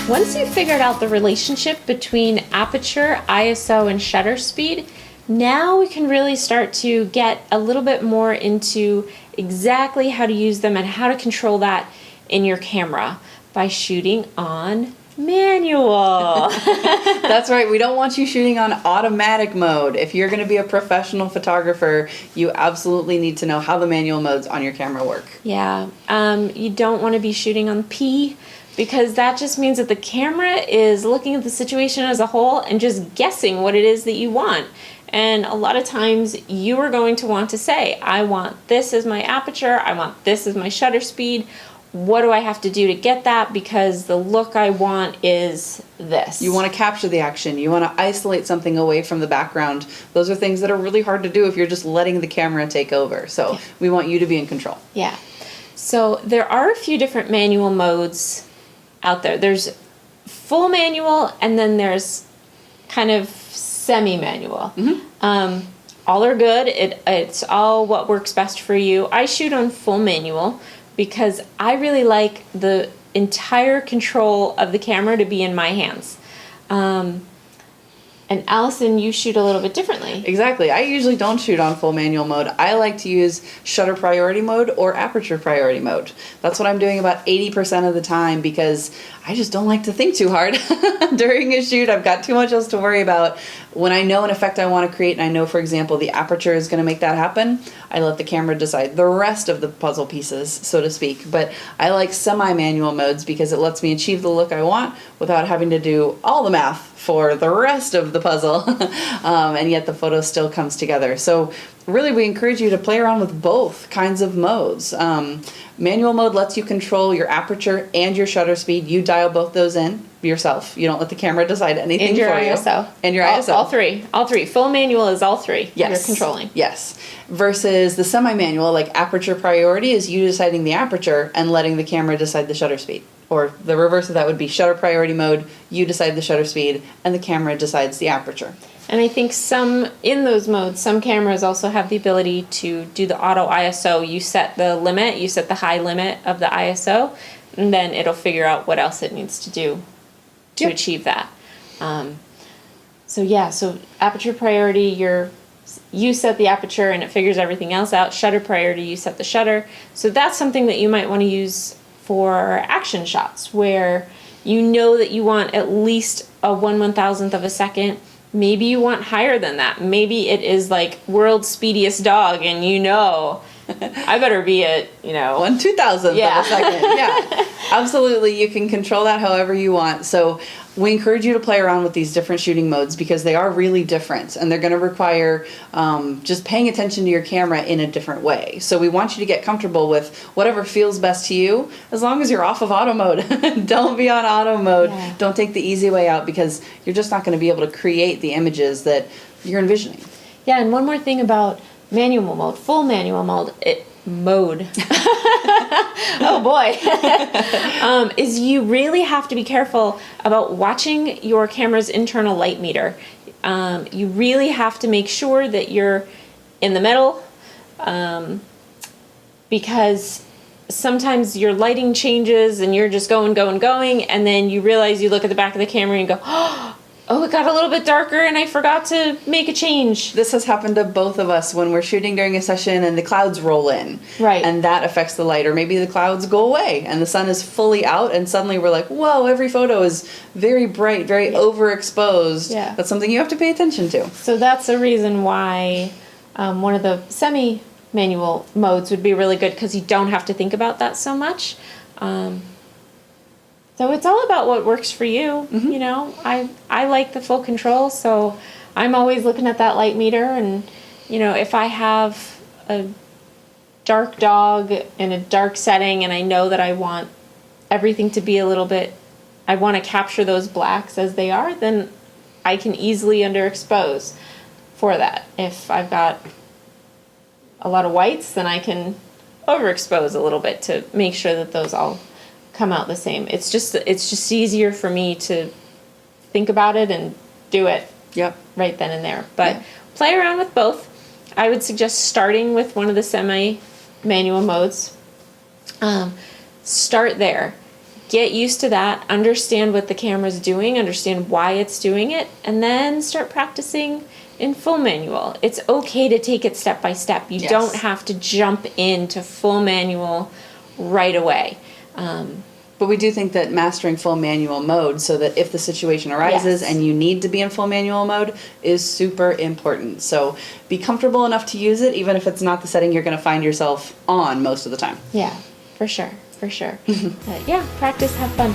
Once you've figured out the relationship between aperture, ISO, and shutter speed, now we can really start to get a little bit more into exactly how to use them and how to control that in your camera by shooting on manual. That's right. We don't want you shooting on automatic mode. If you're going to be a professional photographer, you absolutely need to know how the manual modes on your camera work. Yeah. You don't want to be shooting on P, because that just means that the camera is looking at the situation as a whole and just guessing what it is that you want. And a lot of times you are going to want to say, I want this as my aperture, I want this as my shutter speed. What do I have to do to get that? Because the look I want is this. You want to capture the action. You want to isolate something away from the background. Those are things that are really hard to do if you're just letting the camera take over. So we want you to be in control. Yeah. So there are a few different manual modes out there. There's full manual, and then there's kind of semi-manual. All are good. It's all what works best for you. I shoot on full manual because I really like the entire control of the camera to be in my hands. And Allison, you shoot a little bit differently. Exactly. I usually don't shoot on full manual mode. I like to use shutter priority mode or aperture priority mode. That's what I'm doing about 80% of the time because I just don't like to think too hard during a shoot. I've got too much else to worry about. When I know an effect I want to create and I know, for example, the aperture is going to make that happen, I let the camera decide the rest of the puzzle pieces, so to speak. But I like semi-manual modes because it lets me achieve the look I want without having to do all the math for the rest of the puzzle, and yet the photo still comes together. So really we encourage you to play around with both kinds of modes. Manual mode lets you control your aperture and your shutter speed. You dial both those in yourself. You don't let the camera decide anything and your for ISO. you. And your ISO. All three. Full manual is all three. Yes. You're controlling. Yes. Versus the semi-manual, like aperture priority, is you deciding the aperture and letting the camera decide the shutter speed. Or the reverse of that would be shutter priority mode, you decide the shutter speed, and the camera decides the aperture. And I think in those modes, some cameras also have the ability to do the auto ISO. You set the limit, you set the high limit of the ISO, and then it'll figure out what else it needs to do to achieve that. So aperture priority, you set the aperture and it figures everything else out. Shutter priority, you set the shutter. So that's something that you might want to use for action shots where you know that you want at least a 1/1000th of a second. Maybe you want higher than that. Maybe it is like world's speediest dog and I better be at, 1/2000th of a second. Yeah, absolutely. You can control that however you want. So we encourage you to play around with these different shooting modes because they are really different and they're going to require just paying attention to your camera in a different way. So we want you to get comfortable with whatever feels best to you as long as you're off of auto mode. Don't be on auto mode. Yeah. Don't take the easy way out because you're just not going to be able to create the images that you're envisioning. Yeah, and one more thing about manual mode, full manual mode, oh boy, is you really have to be careful about watching your camera's internal light meter. You really have to make sure that you're in the middle, because sometimes your lighting changes and you're just going, and then you realize you look at the back of the camera and you go, oh, it got a little bit darker and I forgot to make a change. This has happened to both of us when we're shooting during a session and the clouds roll in. Right. And that affects the light. Or maybe the clouds go away and the sun is fully out and suddenly we're like, whoa, every photo is very bright, very overexposed. Yeah. That's something you have to pay attention to. So that's a reason why one of the semi-manual modes would be really good because you don't have to think about that so much. So it's all about what works for you. Mm-hmm. I like the full control, so I'm always looking at that light meter. And, if I have a dark dog in a dark setting and I know that I want everything to be a little bit, I want to capture those blacks as they are, then I can easily underexpose for that. If I've got a lot of whites, then I can overexpose a little bit to make sure that those all come out the same. It's just easier for me to think about it and do it right then and there. But play around with both. I would suggest starting with one of the semi-manual modes. Start there. get used to that, understand what the camera's doing, understand why it's doing it, and then start practicing in full manual. It's okay to take it step by step. You Yes. don't have to jump into full manual right away. But we do think that mastering full manual mode, so that if the situation arises Yes. and you need to be in full manual mode, is super important. So be comfortable enough to use it, even if it's not the setting you're going to find yourself on most of the time. Yeah, for sure, for sure. But yeah, practice, have fun.